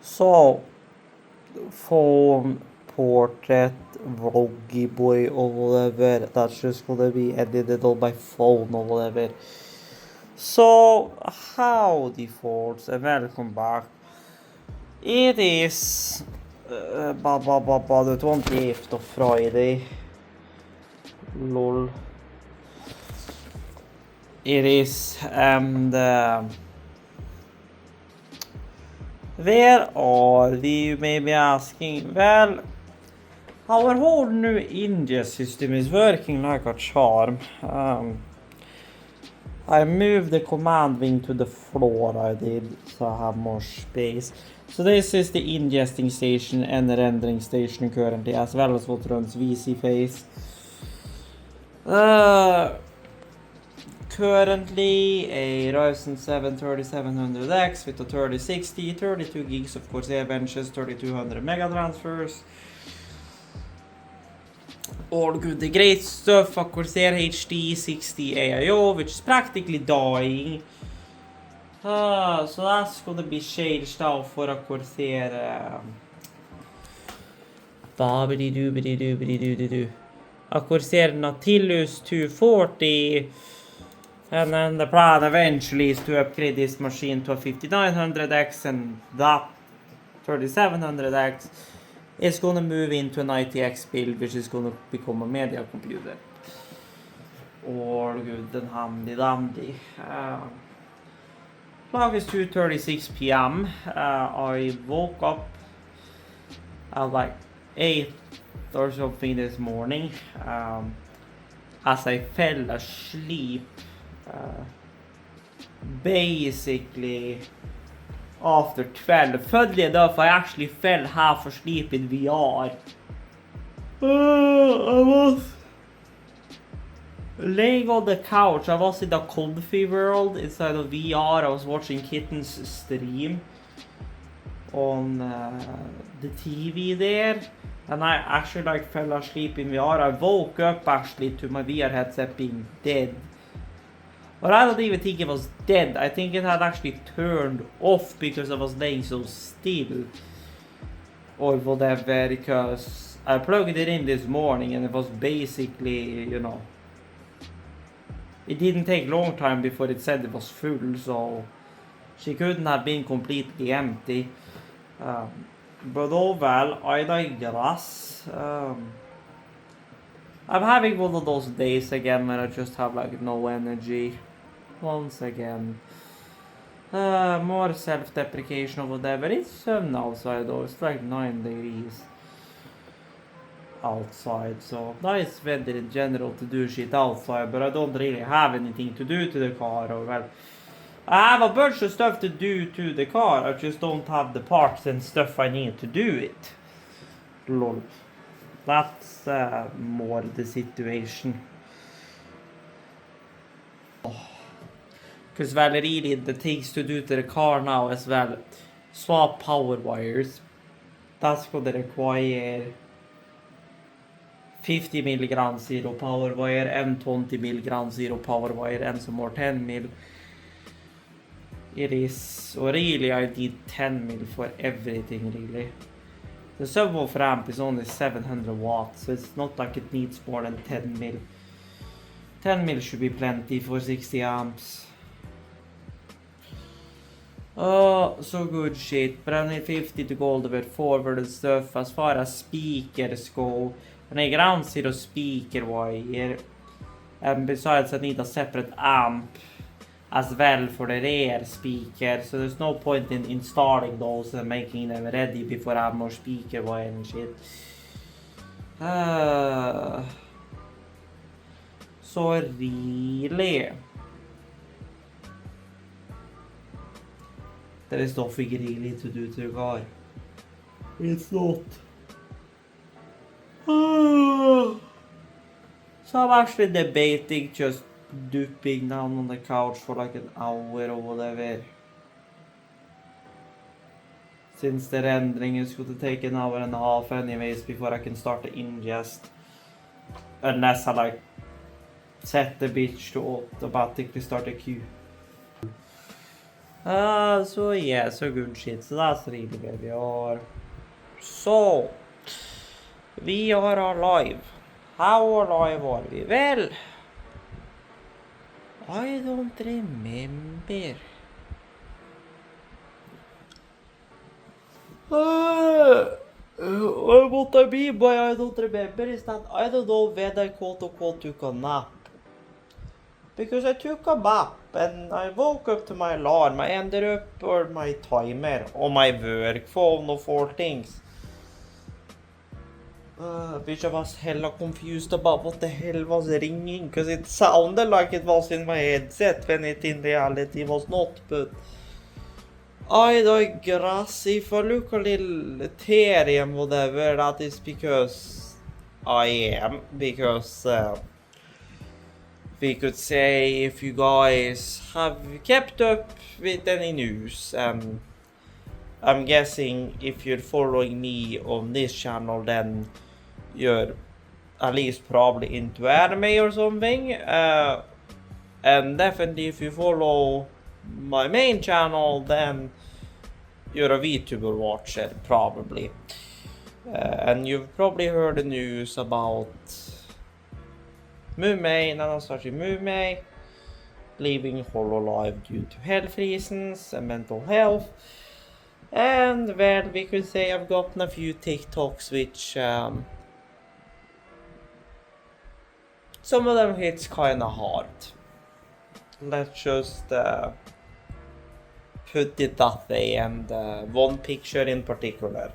So, phone, portrait, vloggy boy or whatever, that's just gonna be edited on my phone or whatever. So, howdy folks and welcome back. It is the 28th of Friday. Lol. It is, and where are we, you may be asking? Well, our whole new ingest system is working like a charm. I moved the command wing to the floor, I did, so I have more space. So this is the ingesting station and the rendering station currently, as well as what runs VC phase. Currently a Ryzen 7 3700X with a 3060, 32 gigs of course air benches, 3200 mega transfers. All good, the great stuff, of course Corsair HD 60 AIO, which is practically dying. So that's gonna be changed out for a Corsair a Corsair Nautilus 240. And then the plan eventually is to upgrade this machine to a 5900X, and that 3700X is gonna move into an ITX build, which is gonna become a media computer. All good and handy dandy. Clock is 2:36 p.m. I woke up at like 8 or something this morning. As I fell asleep. Basically after 12. Funnily enough, I actually fell half asleep in VR. I was laying on the couch. I was in the comfy world inside of VR. I was watching Kittens stream on the TV there, and I actually like fell asleep in VR. I woke up actually to my VR headset being dead. But I don't even think it was dead. I think it had actually turned off because I was laying so still. Or whatever, because I plugged it in this morning and it was basically, you know, it didn't take long time before it said it was full, so she couldn't have been completely empty. But oh well, I digress. I'm having one of those days again when I just have like no energy. Once again. More self-deprecation or whatever. It's sun outside though, it's like 9 degrees outside, so nice weather in general to do shit outside, but I don't really have anything to do to the car, or well, I have a bunch of stuff to do to the car, I just don't have the parts and stuff I need to do it. Lol. That's more the situation. Because well, really the things to do to the car now as well. Swap power wires. That's gonna require 50 mg zero power wire and 20 mg zero power wire and some more 10 mil. It is, or really I need 10 mil for everything really. The subwoofer amp is only 700 watts, so it's not like it needs more than 10 mil. 10 mil should be plenty for 60 amps. Oh, so good shit, but I need 50 to go all the way forward and stuff. As far as speakers go, I need ground zero speaker wire. And besides I need a separate amp as well for the rear speaker, so there's no point in installing those and making them ready before I have more speaker wire and shit. So really, there is nothing really to do to the car. It's not. So I'm actually debating just duping down on the couch for like an hour or whatever. Since the rendering is going to take an hour and a half anyways before I can start the ingest. Unless I like set the bitch to automatically start the queue. So yeah, so good shit. So that's really where we are. So, we are alive. How alive are we? Well, I don't remember. What I mean by I don't remember is that I don't know when I quote unquote took a nap. Because I took a nap and I woke up to my alarm. I ended up on my timer on my work phone of all things. Which I was hella confused about what the hell was ringing, because it sounded like it was in my headset when it in reality was not, but I digress. If I look a little teary and whatever, that is because I am, because we could say if you guys have kept up with any news, I'm guessing if you're following me on this channel, then you're at least probably into anime or something. And definitely if you follow my main channel, then you're a VTuber watcher, probably. And you've probably heard the news about Mumei, Nanasashi Mumei, leaving Hololive due to health reasons and mental health. And well, we could say I've gotten a few TikToks which some of them hits kinda hard. Let's just put it that way, and one picture in particular.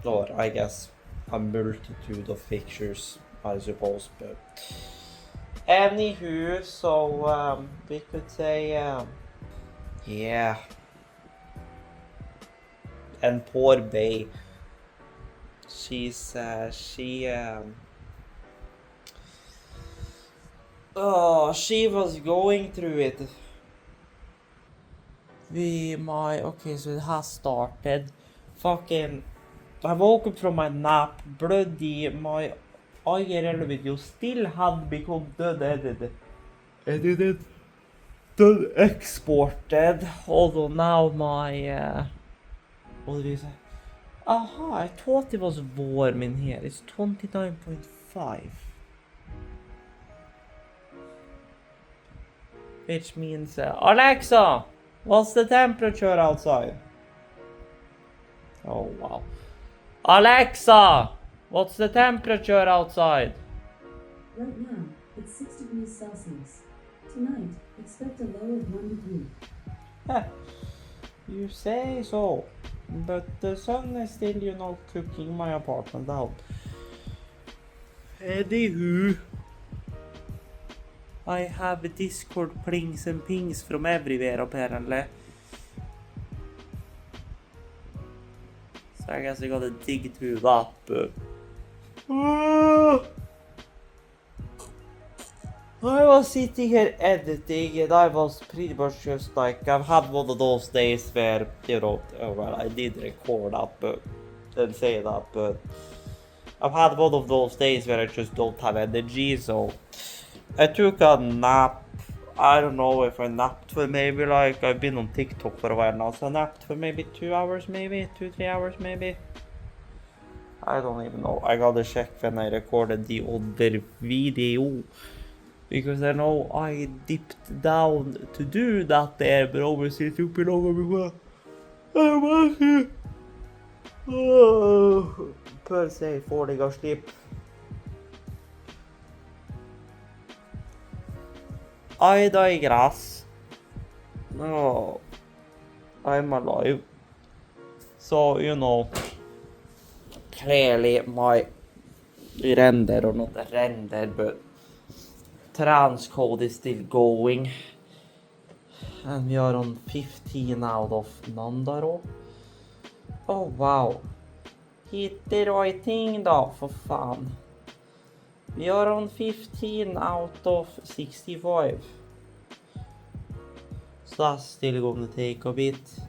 Or I guess a multitude of pictures, I suppose, but anywho, so we could say yeah. And poor Bay. She was going through it. Okay, so it has started. Fucking, I woke up from my nap, bloody, my IRL video still had become done edited, done exported, although now my, what did you say? Aha, I thought it was warm in here. It's 29.5. Which means, Alexa, what's the temperature outside? Oh, wow. Alexa, what's the temperature outside? Right now, it's 6 degrees Celsius. Tonight, expect a low of 1 degree. You say so. But the sun is still, cooking my apartment out. Anywho, I have Discord plings and pings from everywhere apparently. So I guess I gotta dig through that, but I was sitting here editing and I was pretty much just like, I've had one of those days where, I did record that, but didn't say that, but I've had one of those days where I just don't have energy, so I took a nap. I don't know if I napped for maybe I've been on TikTok for a while now, so I napped for maybe 2 hours, maybe 2-3 hours, maybe. I don't even know. I gotta check when I recorded the other video, because I know I dipped down to do that there, but obviously it took me longer before I was here. Per se, falling asleep. I digress. Oh, I'm alive. So, clearly my render, or not a render, but transcode is still going. And we are on 15 out of Nandaro. Oh wow. Hit the right thing då, för fan. We are on 15 out of 65. So that's still going to take a bit.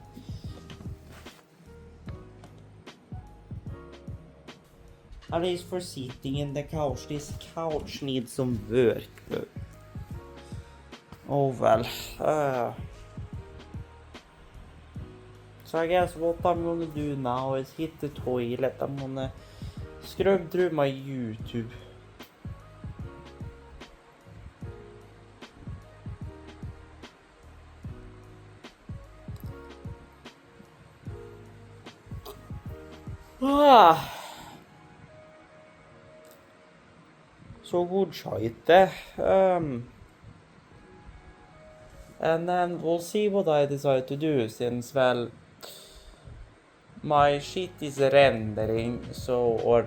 At least for sitting in the couch. This couch needs some work. But Oh well. So I guess what I'm gonna do now is hit the toilet. I'm gonna scrub through my YouTube. So good shite. And then we'll see what I decide to do since, well, my shit is rendering, so, or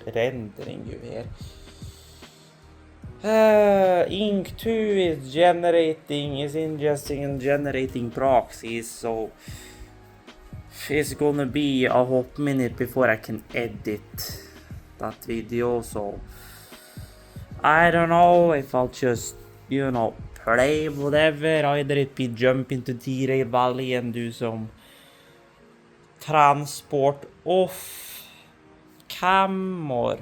rendering you here. Ink 2 is ingesting and generating proxies, so it's gonna be a hot minute before I can edit that video, so I don't know if I'll just, you know, play whatever, either it be jump into T-Ray Valley and do some transport off cam, or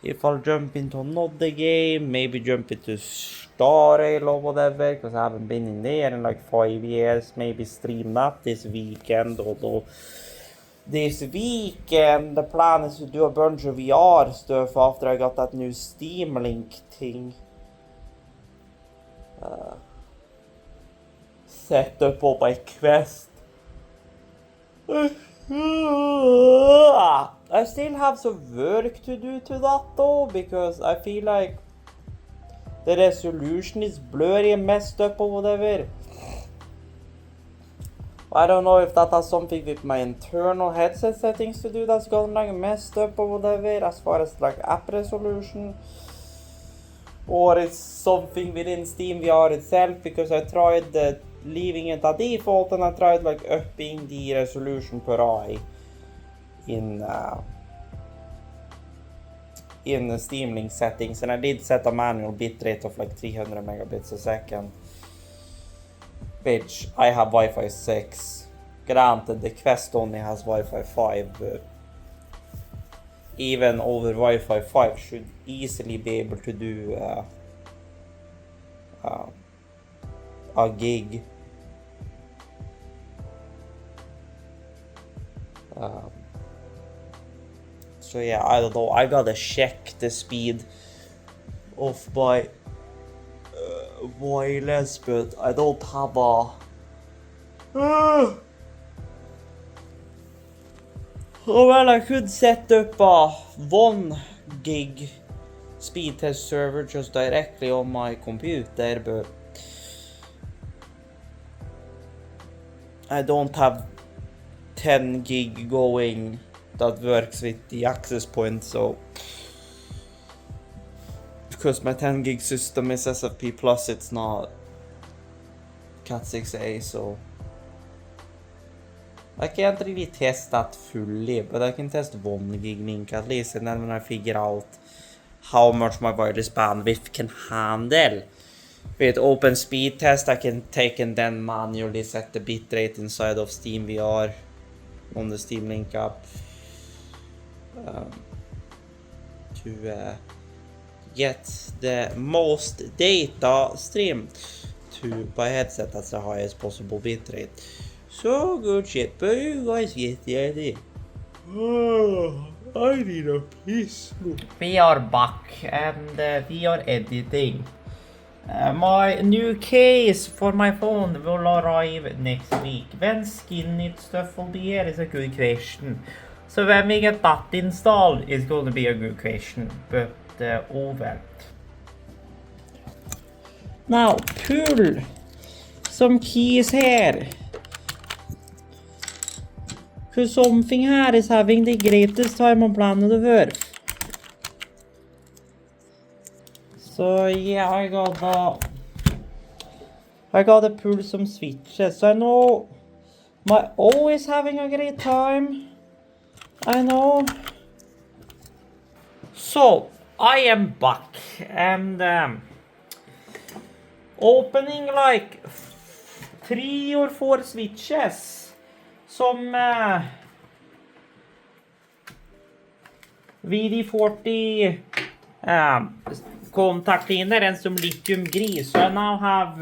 if I'll jump into another game, maybe jump into Star Rail or whatever, because I haven't been in there in like 5 years, maybe stream that this weekend, although this weekend the plan is to do a bunch of VR stuff after I got that new Steam Link thing set up on my Quest. I still have some work to do to that though, because I feel like the resolution is blurry and messed up or whatever. I don't know if that has something with my internal headset settings to do that's gone like messed up or whatever as far as like app resolution, or it's something within Steam VR itself, because I tried leaving it at default and I tried like upping the resolution per eye in the Steam Link settings, and I did set a manual bitrate of like 300 megabits a second, which I have Wi-Fi 6. Granted, the Quest only has Wi-Fi 5, but even over Wi-Fi 5 should easily be able to do a gig. So yeah, I don't know, I gotta check the speed of my wireless, but I don't have a oh well, I could set up a 1 gig speed test server just directly on my computer, but I don't have 10 gig going that works with the access point, so because my 10 gig system is SFP plus, it's not Cat6a, so I can't really test that fully, but I can test 1 gig link at least, and then when I figure out how much my wireless bandwidth can handle with open speed test, I can take and then manually set the bitrate inside of Steam VR on the Steam Link app to get the most data streamed to my headset that's the highest possible bitrate. So good shit, but you guys get the idea. Oh, I need a piss. We are back and we are editing. My new case for my phone will arrive next week. When skin it stuff will be here is a good question. So when we get that installed is going to be a good question, but oh well. Now pull some keys here, because something here is having the greatest time on planet Earth. So yeah, I gotta pull some switches. I know my O is having a great time. I know. So I am back and opening like 3 or 4 switches. Some VD40 contact cleaner and some lithium grease. So I now have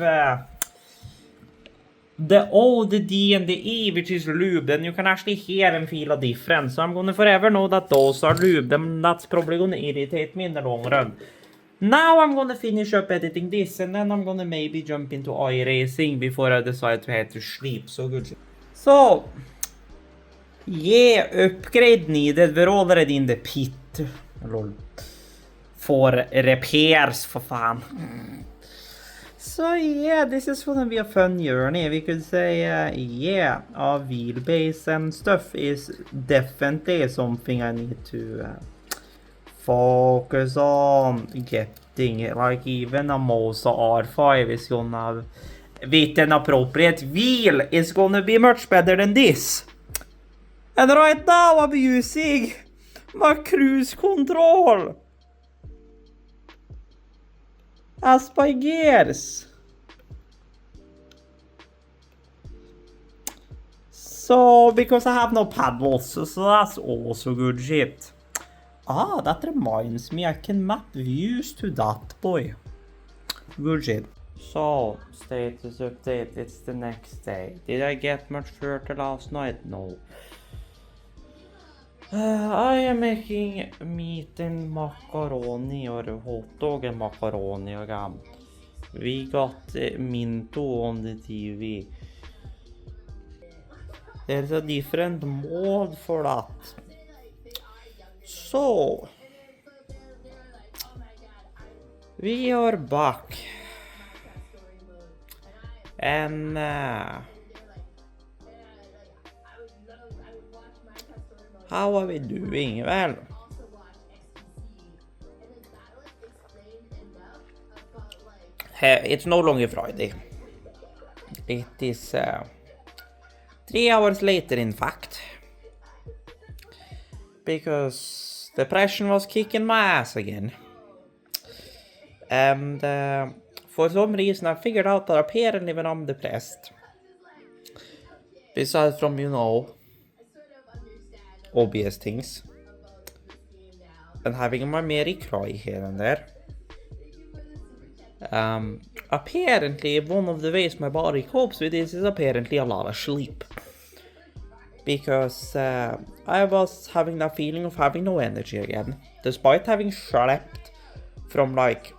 the O, the D, and the E, which is lube. And you can actually hear and feel a difference. So I'm gonna forever know that those are lube. And that's probably gonna irritate me in the long run. Now I'm gonna finish up editing this, and then I'm gonna maybe jump into iRacing before I decide to head to sleep. So good shit. So, yeah, upgrade needed. We're already in the pit. Lol. For repairs, for fan. So yeah, this is gonna be a fun journey. We could say, yeah, our wheelbase and stuff is definitely something I need to focus on getting. Like even a Mosa R5 is gonna, with an appropriate wheel, is gonna be much better than this. And right now I'm using my cruise control as my gears. So, because I have no paddles, so that's also good shit. Ah, that reminds me, I can map views to that, boy. Good shit. So, status update, it's the next day. Did I get much further last night? No. I am making meat and macaroni or hot dog and macaroni again. We got Minto on the TV. There's a different mode for that. So, we are back. And how are we doing? Well, it's no longer Friday. It is 3 hours later, in fact. Because depression was kicking my ass again. And for some reason I figured out that apparently when I'm depressed, besides from, you know, obvious things, and having my Mary cry here and there, apparently one of the ways my body copes with this is apparently a lot of sleep. Because I was having that feeling of having no energy again, despite having slept from like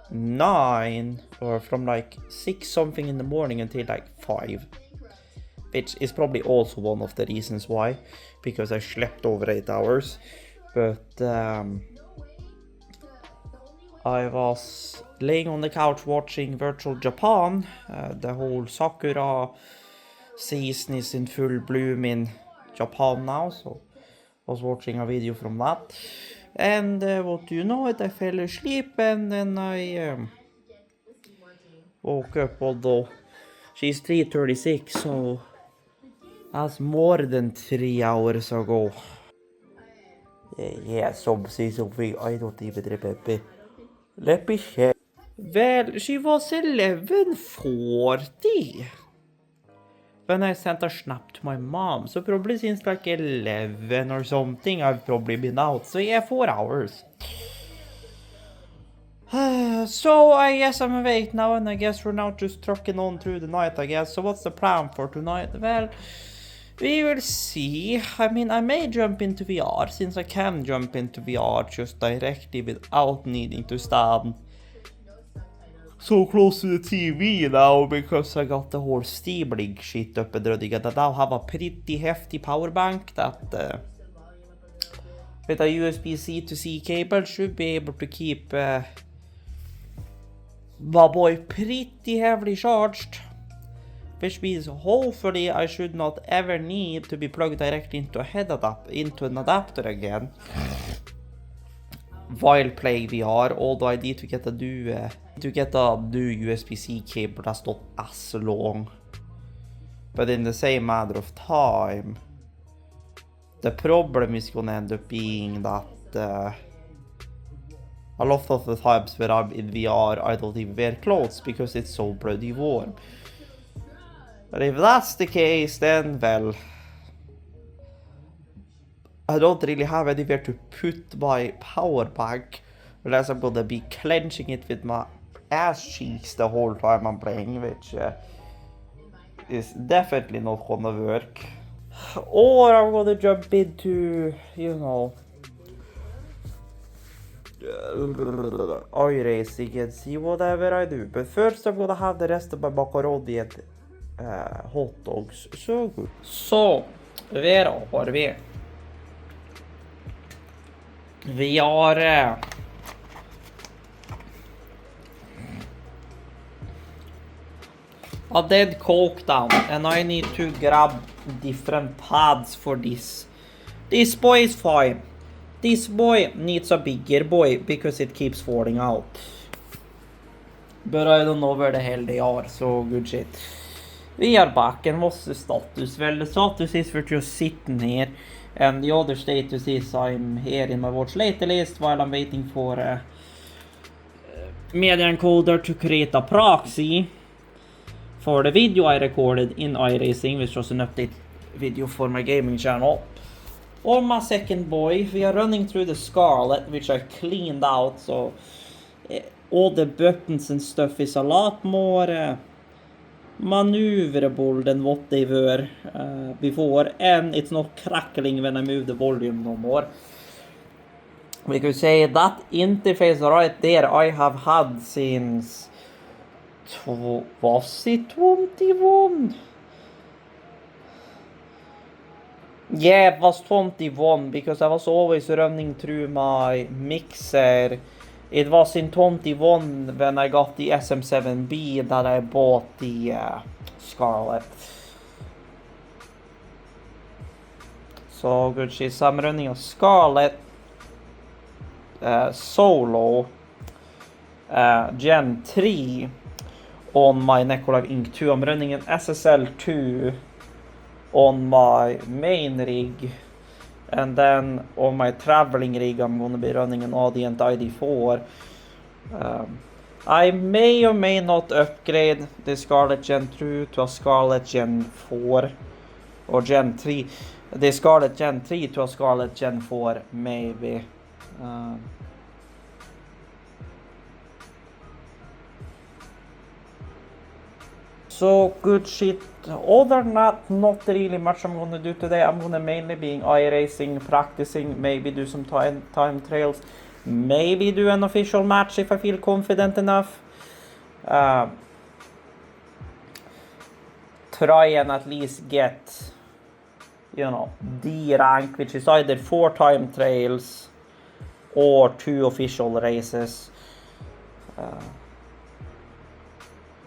9 or from like 6 something in the morning until like 5. Which is probably also one of the reasons why, because I slept over 8 hours. But I was laying on the couch watching Virtual Japan. The whole Sakura season is in full bloom in Japan now, so I was watching a video from that. And what do you know it, I fell asleep, and then I woke up, although she's 3:36, so that's more than 3 hours ago. Yeah, something, I don't even remember. Let me check. Well, she was 11:40 when I sent a snap to my mom, so probably since like 11 or something I've probably been out, so yeah, 4 hours. So I guess I'm awake now, and I guess we're now just trucking on through the night, I guess. So what's the plan for tonight? Well, we will see. I mean, I may jump into VR, since I can jump into VR just directly without needing to stand so close to the TV now, because I got the whole Steam Link shit up and running, and I now have a pretty hefty power bank that with a USB-C to C cable should be able to keep my boy pretty heavily charged. Which means hopefully I should not ever need to be plugged directly into into an adapter again while playing VR, although I need to get a new USB-C cable that's not as long. But in the same matter of time, the problem is gonna end up being that a lot of the times when I'm in VR, I don't even wear clothes because it's so bloody warm. But if that's the case, then, well, I don't really have anywhere to put my power bank Unless I'm gonna be clenching it with my ass cheeks the whole time I'm playing, which is definitely not gonna work. Or I'm gonna jump into, you know, iRacing and see whatever I do. But first I'm gonna have the rest of my macaroni and hot dogs. So good. Så, where are we? Vi har a dead coke down, and I need to grab different pads for this. This boy is fine. This boy needs a bigger boy because it keeps falling out. But I don't know where the hell they are, so good shit. We are back, and what's the status? Well, the status is we're just sitting here, and the other status is I'm here in my watch later list while I'm waiting for media encoder to create a proxy for the video I recorded in iRacing, which was an update video for my gaming channel. On my second boy, we are running through the Scarlet, which I cleaned out, so all the buttons and stuff is a lot more maneuverable than what they were before, and it's not crackling when I move the volume no more. We could say that interface right there I have had since was it 21? Yeah, it was 21 because I was always running through my mixer. It was in 21 when I got the SM7B that I bought the Scarlet. So good shit. So I'm running a Scarlet Solo Gen 3 on my Necolive Inc. 2. I'm running an SSL2 on my main rig, and then on my traveling rig I'm going to be running an Audient ID4. I may or may not upgrade the Scarlet Gen 2 to a Scarlet Gen 4 or Gen 3. The Scarlet Gen 3 to a Scarlet Gen 4 maybe. So good shit. Other than that, not really much I'm gonna do today. I'm gonna mainly be iRacing, practicing, maybe do some time trails, maybe do an official match if I feel confident enough. Try and at least get, you know, D rank, which is either 4 time trails or 2 official races.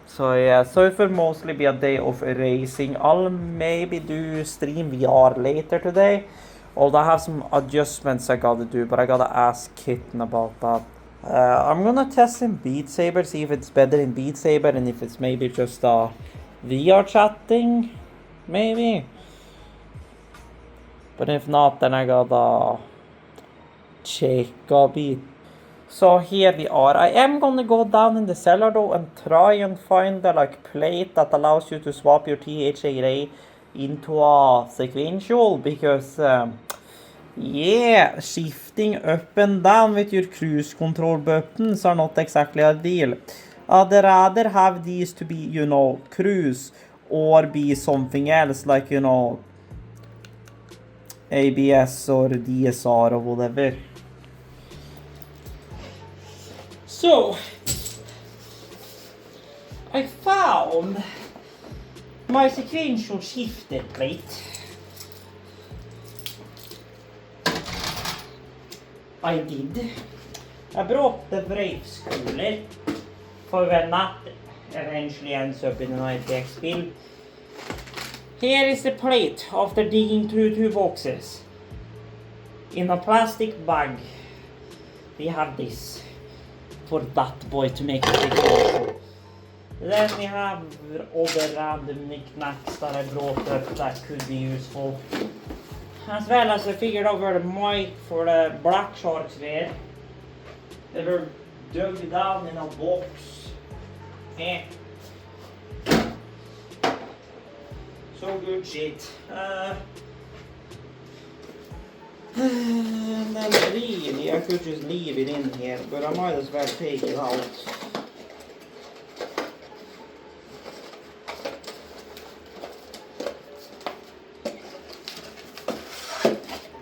So yeah, so it will mostly be a day of racing. I'll maybe do stream VR later today, although I have some adjustments I gotta do, but I gotta ask Kitten about that. I'm gonna test in Beat Saber, see if it's better in Beat Saber and if it's maybe just VR chatting, maybe. But if not, then I gotta check a bit. So here we are. I am gonna go down in the cellar though and try and find the plate that allows you to swap your THA into a sequential, because yeah, shifting up and down with your cruise control buttons are not exactly ideal. I'd rather have these to be, you know, cruise or be something else like, you know, ABS or DSR or whatever. So, I found my sequential shifter plate. I did. I brought the Braves cooler for when that eventually ends up in an ITX build. Here is the plate after digging through 2 boxes. In a plastic bag, we have this for that boy to make it big. Then we have other random knickknacks that I brought up that could be useful. As well as I figured out where the mic for the black sharks were. They were dug down in a box. So good shit. And then really, I could just leave it in here, but I might as well take it out.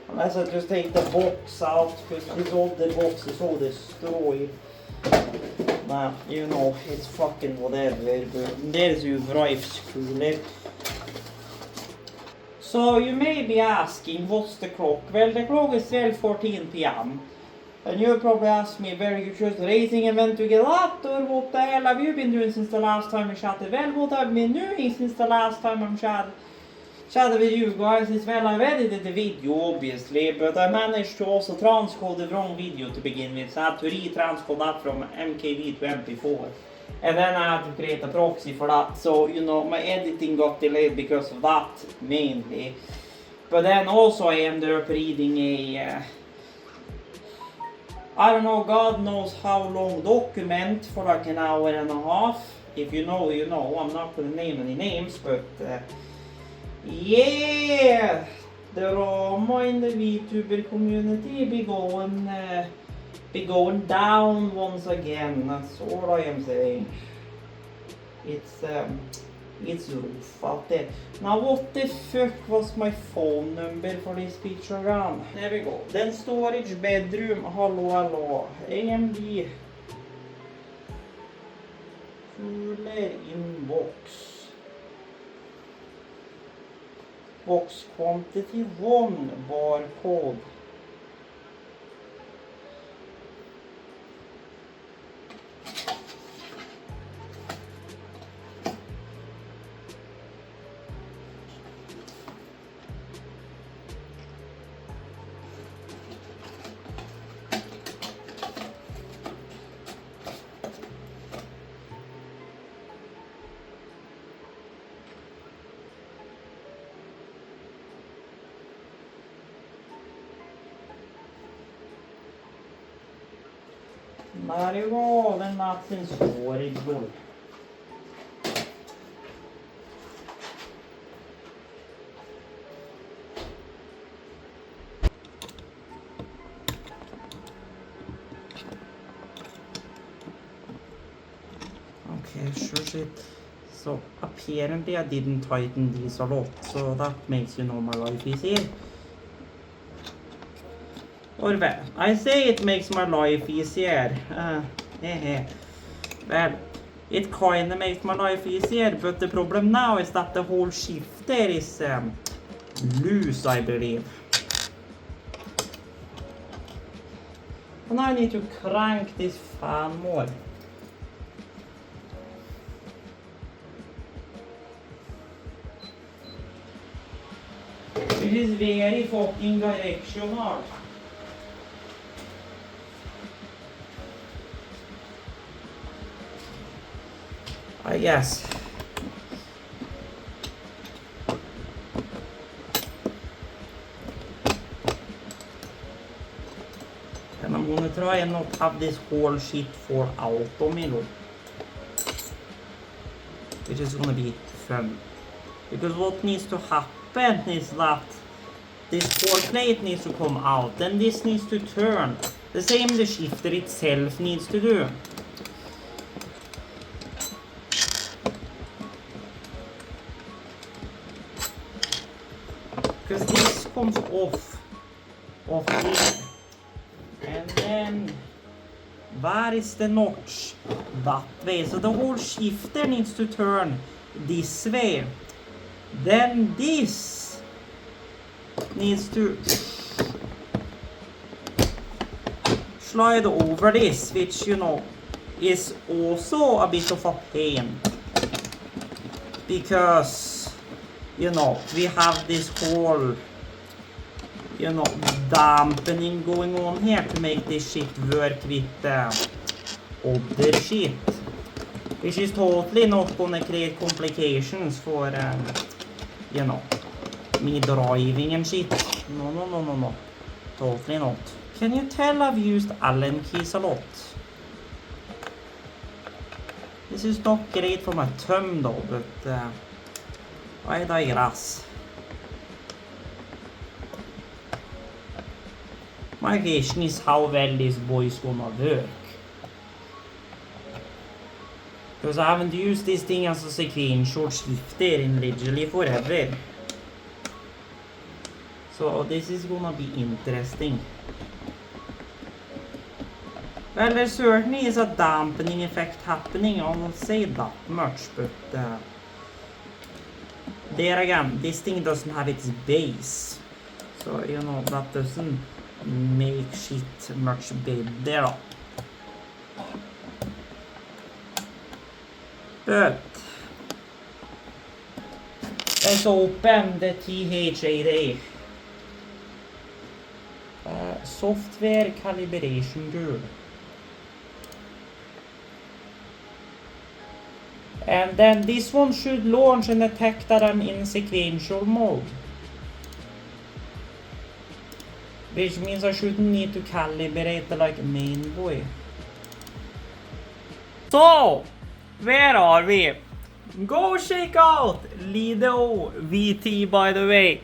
Unless I just take the box out, because this other box is all destroyed. Nah, you know, it's fucking whatever, but there's your wife's cooler. So you may be asking, what's the clock? Well, the clock is 12:14 p.m. And you'll probably ask me, were you just racing event to get up, or what the hell have you been doing since the last time we chatted? Well, what I've been doing since the last time I'm chatted with you guys is, well, I've edited the video obviously, but I managed to also transcode the wrong video to begin with, so I had to re-transcode that from MKV to MP4. And then I had to create a proxy for that, so you know, my editing got delayed because of that mainly. But then also I ended up reading a, I don't know, God knows how long document for like an hour and a half. If you know, you know. I'm not gonna name any names, but yeah, the drama in the VTuber community be going down once again. That's all I am saying. It's rough out there. Now what the fuck was my phone number for this picture again? There we go. Then storage bedroom. Hello. AMD. Cooler inbox. Box quantity 1 barcode. There you go, then that's in storage though. Okay, sure shit. So apparently I didn't tighten these a lot, so that makes, you know, my life easier. Or well, I say it makes my life easier. Well, it kinda makes my life easier, but the problem now is that the whole shifter is loose, I believe. And I need to crank this fan more. Which is very fucking directional. I guess. And I'm gonna try and not have this whole shit fall out of me, look. Which is gonna be fun. Because what needs to happen is that this whole plate needs to come out, then this needs to turn. The same the shifter itself needs to do. Because this comes off here, and then where is the notch? That way. So the whole shifter needs to turn this way. Then this needs to slide over this, which, you know, is also a bit of a pain, because, you know, we have this whole, you know, dampening going on here to make this shit work with other shit, which is totally not gonna create complications for, you know, me driving and shit. No. Totally not. Can you tell I've used Allen keys a lot? This is not great for my thumb though, but I digress. My question is how well this boy is gonna work. Because I haven't used this thing as a sequential shifter in literally forever. So this is gonna be interesting. Well, there certainly is a dampening effect happening, I'll say that much, but there again, this thing doesn't have its base. So, you know, that doesn't make shit much better. But let's open the THAD. Software calibration tool. And then this one should launch and detect that I'm in sequential mode. Which means I shouldn't need to calibrate the like main boy. So, where are we? Go check out Lido VT, by the way.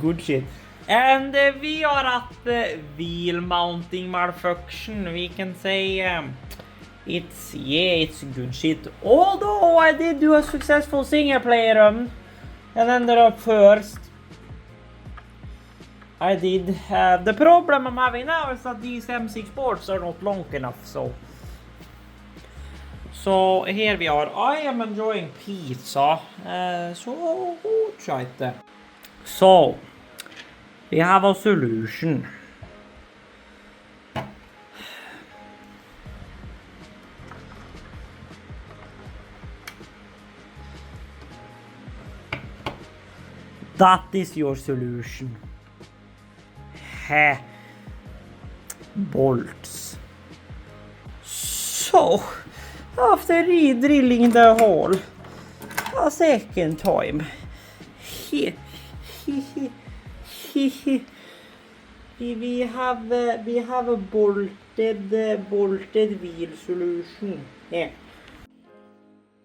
Good shit. And we are at the wheel mounting malfunction. We can say it's good shit. Although I did do a successful single player run and ended up first. I did. The problem I'm having now is that these M6 boards are not long enough, so here we are. I am enjoying pizza, so try it. So we have a solution. That is your solution. Bolts. So, after re-drilling the hole a second time, we have a bolted wheel solution. Yeah.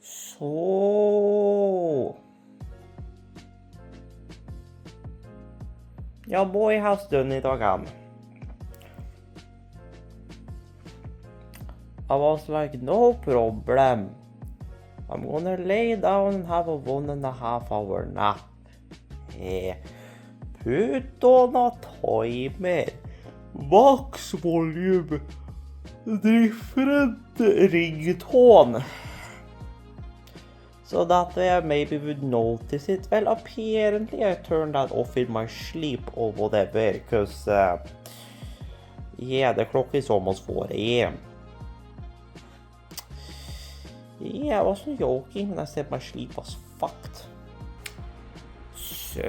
So your boy has done it again. I was like, no problem. I'm gonna lay down and have a 1.5 hour nap. Yeah. Put on a timer. Max volume. Different ringtone. So that way I maybe would notice it. Well, apparently I turned that off in my sleep or whatever. Because, yeah, the clock is almost 4 AM. Yeah, I wasn't joking when I said my sleep was fucked. So,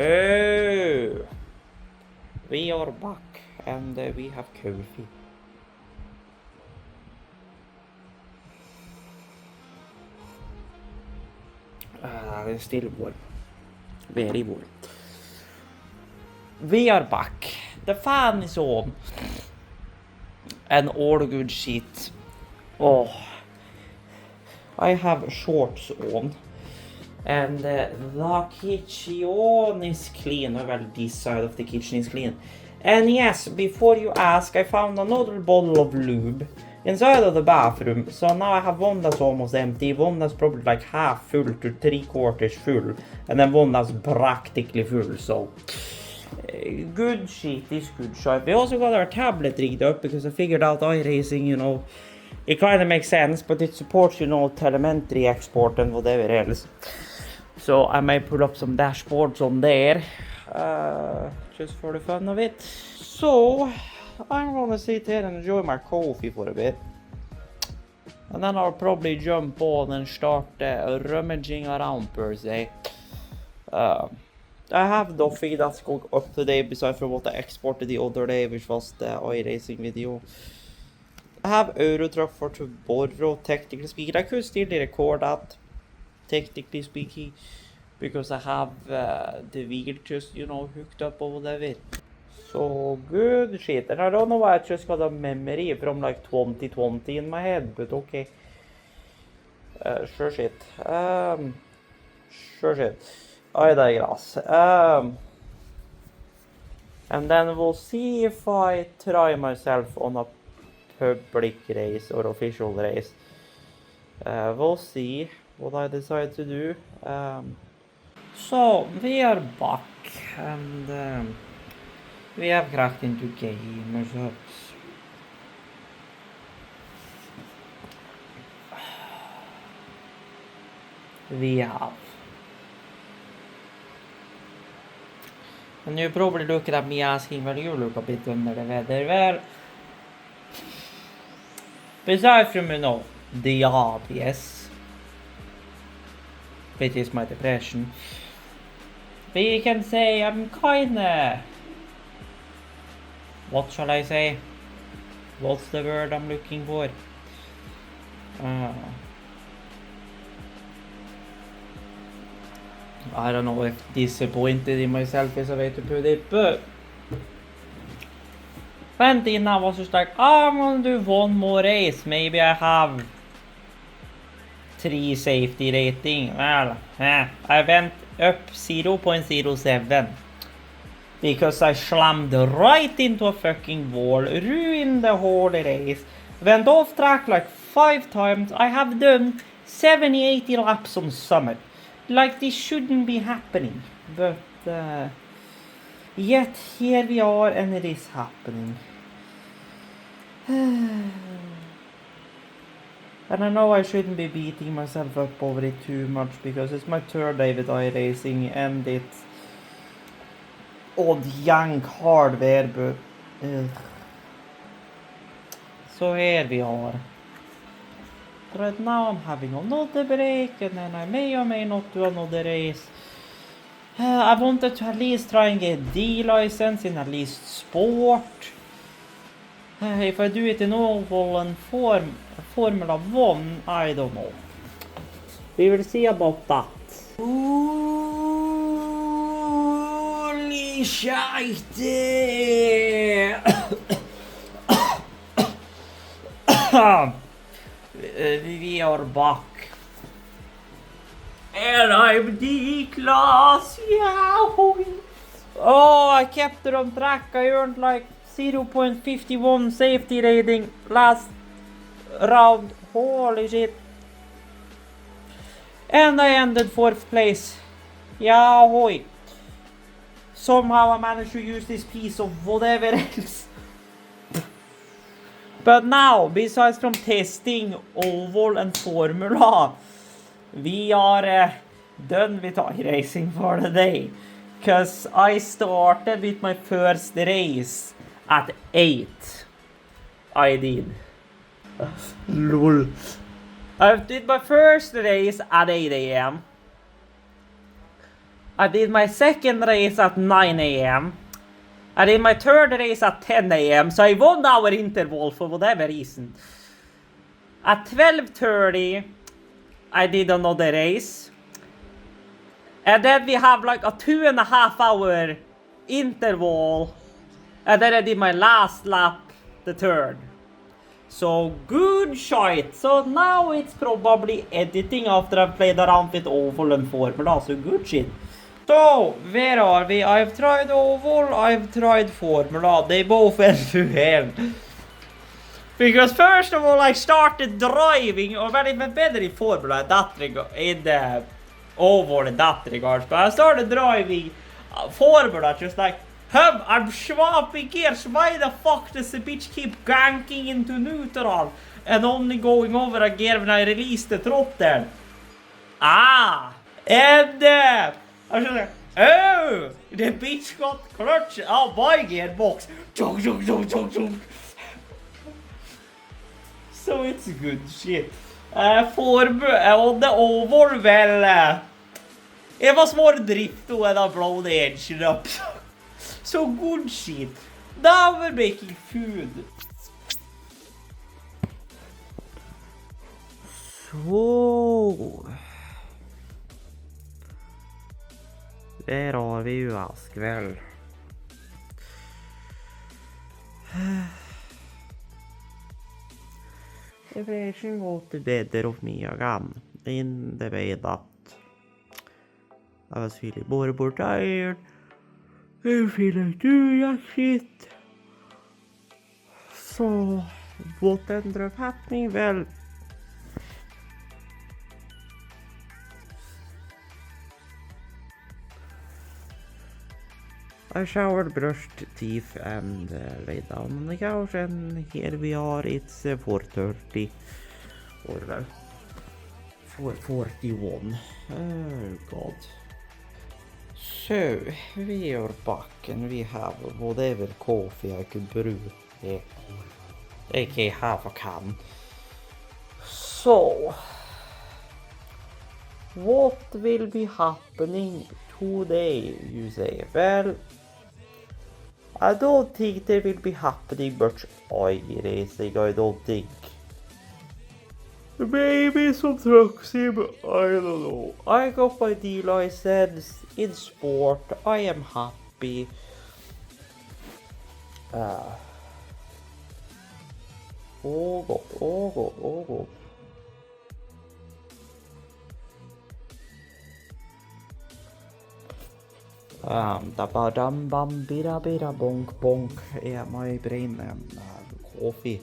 we are back and we have coffee. It's still warm. Very warm. We are back. The fan is on. And all good shit. Oh, I have shorts on. And the kitchen is clean. Well, this side of the kitchen is clean. And yes, before you ask, I found another bottle of lube inside of the bathroom. So now I have one that's almost empty, one that's probably like half full to 3/4 full, and then one that's practically full. So good shit is good shit. We also got our tablet rigged up because I figured out iRacing, you know, it kind of makes sense, but it supports, you know, telemetry export and whatever else. So I may pull up some dashboards on there, just for the fun of it. So I'm gonna sit here and enjoy my coffee for a bit. And then I'll probably jump on and start rummaging around per se. I have Duffy that's going up today besides from what I exported the other day, which was the iRacing video. I have Eurotruck for tomorrow, technically speaking. I could still record that, technically speaking, because I have the wheel just, you know, hooked up or whatever. So good shit. And I don't know why I just got a memory from like 2020 in my head, but okay. Sure shit. Sure shit. I digress. And then we'll see if I try myself on a public race or official race. We'll see what I decide to do. So we are back and we have cracked into gamers hubs. We have. And you're probably looking at me asking, well, you look a bit under the weather. Well, besides from, the obvious, which is my depression, we can say I'm kinda, what shall I say? What's the word I'm looking for? I don't know if disappointed in myself is a way to put it, but went in, I was just like, I'm gonna do one more race. Maybe I have 3 safety rating. Well, I went up 0.07 because I slammed right into a fucking wall, ruined the whole race, went off track like 5 times. I have done 70-80 laps on Summit. Like, this shouldn't be happening, but yet here we are and it is happening. And I know I shouldn't be beating myself up over it too much because it's my 3rd day with iRacing and it's odd yank hardware, but so here we are. Right now I'm having another break and then I may or may not do another race. I wanted to at least try and get D license in at least sport. If I do it in oval and Formula 1, I don't know. We will see about that. Holy shit! We are back. And I'm D-class, yeah! Oh, I kept it on track. I earned like 0.51 safety rating last round. Holy shit. And I ended 4th place. Yahoo! Somehow I managed to use this piece of whatever else. But now, besides from testing oval and formula, we are done with iRacing for the day. Cause I started with my first race at 8. I did. Lol. I did my first race at 8 AM. I did my second race at 9 AM. I did my 3rd race at 10 AM, so I won our interval for whatever reason. At 12:30, I did another race. And then we have like a 2.5 hour interval. And then I did my last lap, the 3rd. So good shit. So now it's probably editing after I've played around with oval and formula, so good shit. So, where are we? I've tried oval, I've tried formula. They both went to hell. Because first of all, I started driving, or well, even better in formula in that regard, in the oval in that regards. But I started driving formula just like, I'm swapping gears. Why the fuck does the bitch keep ganking into neutral and only going over a gear when I release the throttle? And I was just like, oh, the bitch got clutch out my gearbox. Chunk, chunk, chunk, chunk, chunk. So it's good shit. On the oval, well, it was more drift when I blow the engine up. So good shit. Now we're making food. Så. Där har vi ju askväll. The version got the better of me again. In the way that I was feeling more tired. I feel like doing that shit. So, what ended up happening? Well, I showered, brushed teeth, and lay down on the couch, and here we are. It's 4:30 or 4:41. Oh God. So we are back, and we have whatever coffee I could brew, aka half a can. So, what will be happening today, you say? Well, I don't think there will be happening much iRacing, I don't think. Maybe some truck sim, I don't know. I got my D license in sport, I am happy. Oh God, oh God, oh God. Da ba dum bum bida bida bonk bonk. Yeah, my brain coffee.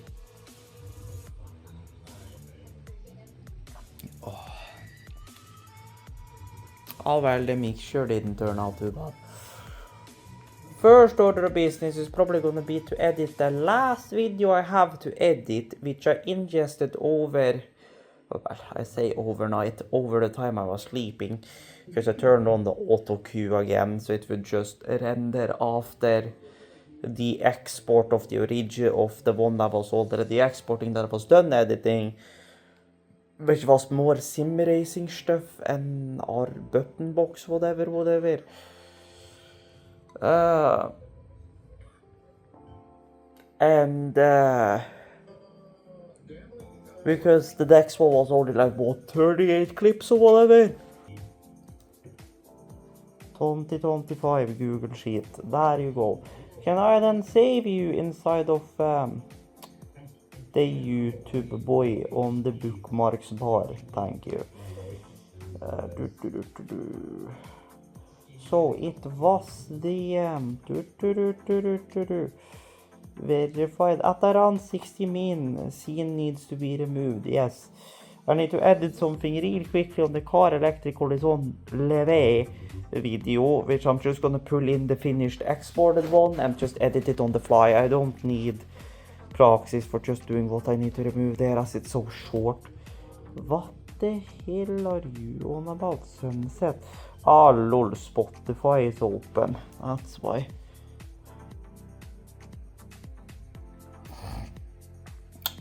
Oh well, the mixture didn't turn out too bad. First order of business is probably gonna be to edit the last video I have to edit, which I ingested over, well, I say overnight, over the time I was sleeping, because I turned on the auto cue again, so it would just render after the export of the origin of the one that was already exporting, that was done editing, which was more sim racing stuff and our button box, whatever. Because the next one was only like, what, 38 clips or whatever? 2025 Google Sheet, there you go. Can I then save you inside of the YouTube boy on the bookmarks bar? Thank you. So it was the verified at around 60 min. Scene needs to be removed. Yes, I need to edit something real quickly on the car electrical is on leve video, which I'm just gonna pull in the finished exported one and just edit it on the fly. I don't need praxis for just doing what I need to remove there, as it's so short. What the hell are you on about, Sunset? Ah lol, Spotify is open, that's why.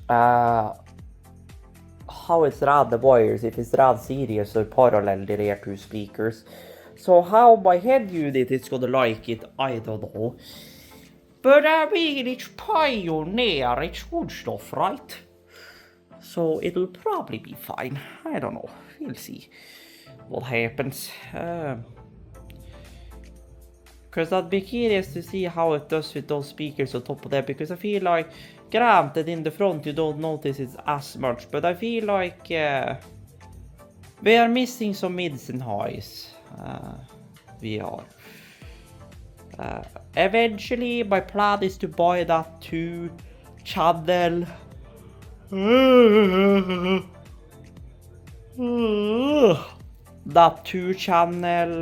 How it's rad the wires, if it's rad serious or parallel the rear two speakers. So how my head unit is gonna like it, I don't know. But I mean, it's Pioneer, it's good stuff, right? So it'll probably be fine. I don't know, we'll see what happens. Because I'd be curious to see how it does with those speakers on top of that, because I feel like, granted in the front you don't notice it as much, but I feel like we are missing some mids and highs. We are. Eventually my plan is to buy that 2-channel that 2-channel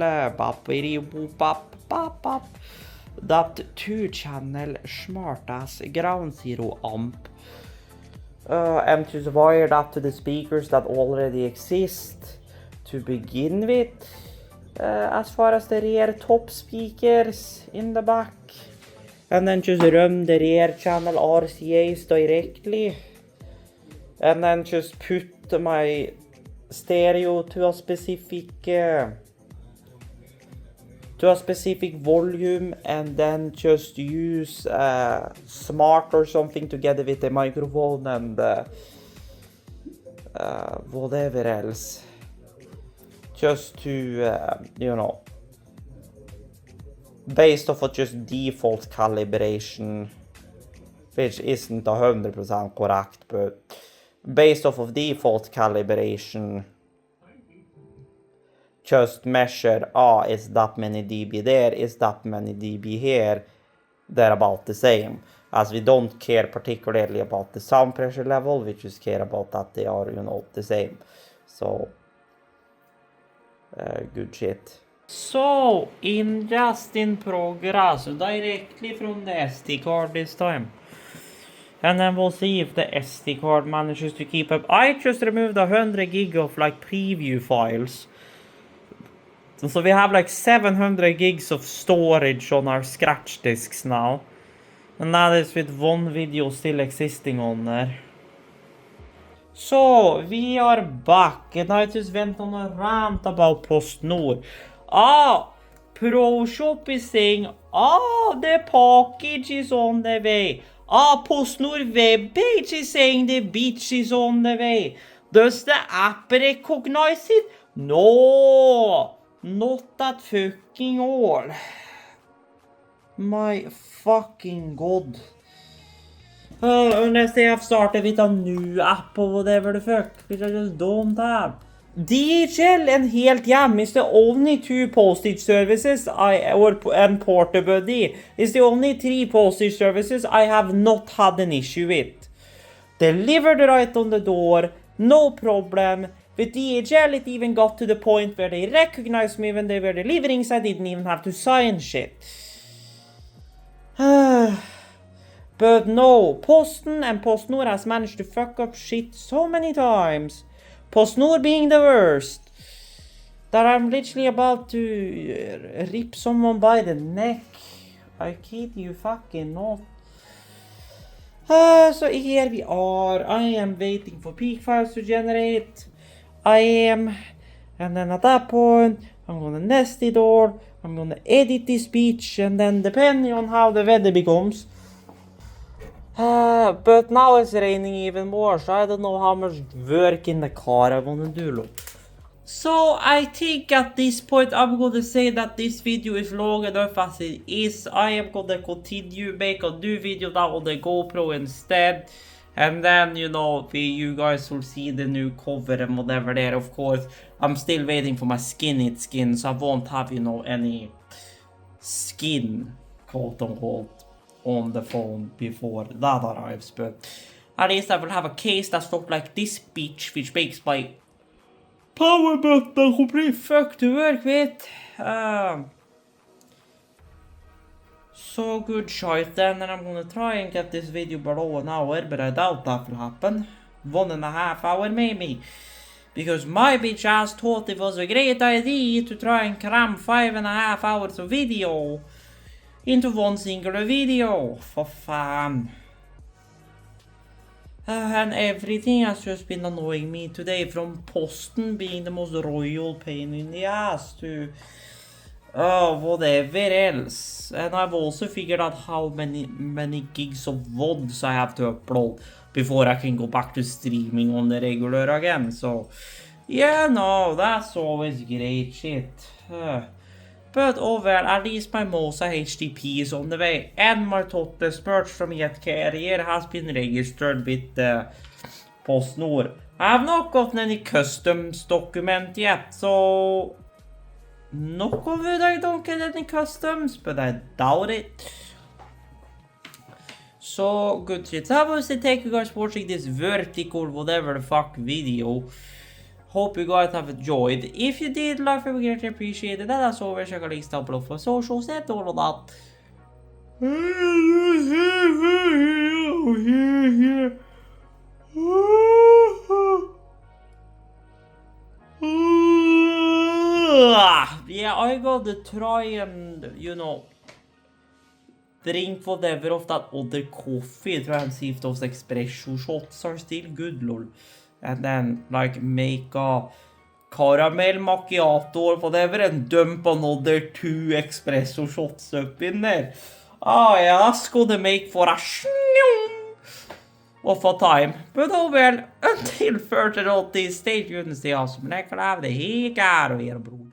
that 2-channel smart ass ground zero amp, and just wire that to the speakers that already exist to begin with, as far as the rear top speakers in the back, and then just run the rear channel RCAs directly, and then just put my stereo to a specific volume, and then just use smart or something together with the microphone and whatever else, just to you know, based off of just default calibration, which isn't 100% correct, but based off of default calibration, just measure, is that many dB there, is that many dB here, they're about the same. As we don't care particularly about the sound pressure level, we just care about that they are, the same. So, good shit. So, just in progress, directly from the SD card this time. And then we'll see if the SD card manages to keep up. I just removed 100 gig of preview files. So we have 700 gigs of storage on our scratch disks now. And that is with one video still existing on there. So, we are back, and I just went on a rant about PostNord. ProShop is saying, the package is on the way. PostNord webpage is saying the bitch is on the way. Does the app recognize it? No, not at fucking all. My fucking god. Unless they have started with a new app or whatever the fuck, which I just don't have. DHL and Helt Jam is the only 2 postage services and Portabuddy is the only 3 postage services I have not had an issue with. Delivered right on the door, no problem. With DHL it even got to the point where they recognized me when they were delivering, so I didn't even have to sign shit. But no, Posten and PostNord has managed to fuck up shit so many times. PostNord being the worst. That I'm literally about to rip someone by the neck. I kid you fucking not. So here we are. I am waiting for peak files to generate. And then at that point, I'm gonna nest it all. I'm gonna edit this speech, and then depending on how the weather becomes. But now it's raining even more, so I don't know how much work in the car I wanna do. So I think at this point I'm gonna say that this video is long enough as it is. I am gonna continue make a new video now on the GoPro instead. And then, you guys will see the new cover and whatever there. Of course, I'm still waiting for my skin, so I won't have, any skin, quote unquote, on the phone before that arrives. But at least I will have a case that's not like this bitch, which makes my power button complete fuck to work with. So good shit then, and I'm gonna try and get this video below an hour, but I doubt that will happen. 1.5 hours maybe. Because my bitch ass thought it was a great idea to try and cram 5.5 hours of video into one singular video. For fun. And everything has just been annoying me today, from Posten being the most royal pain in the ass to whatever else. And I've also figured out how many gigs of VODs I have to upload before I can go back to streaming on the regular again. So yeah, no, that's always great shit. But oh well, at least my Mosa HTTP is on the way, and my Tottes merch from Yet Carrier has been registered with PostNord. I have not gotten any customs document yet, so knock on wood I don't get any customs, but I doubt it. So good shit. That was it. Thank you guys for watching this vertical whatever the fuck video. Hope you guys have enjoyed. If you did, like, I would greatly appreciate it. And as always, check out links down below for socials and all of that. Yeah, I gotta try and, drink whatever of that other coffee. Try and see if those espresso shots are still good, lol. And then, make a caramel macchiato or whatever and dump another 2 espresso shots up in there. Yeah, that's gonna make for a of a time. But oh well, until further notice, stay tuned and stay awesome. And I can have the hey, bror.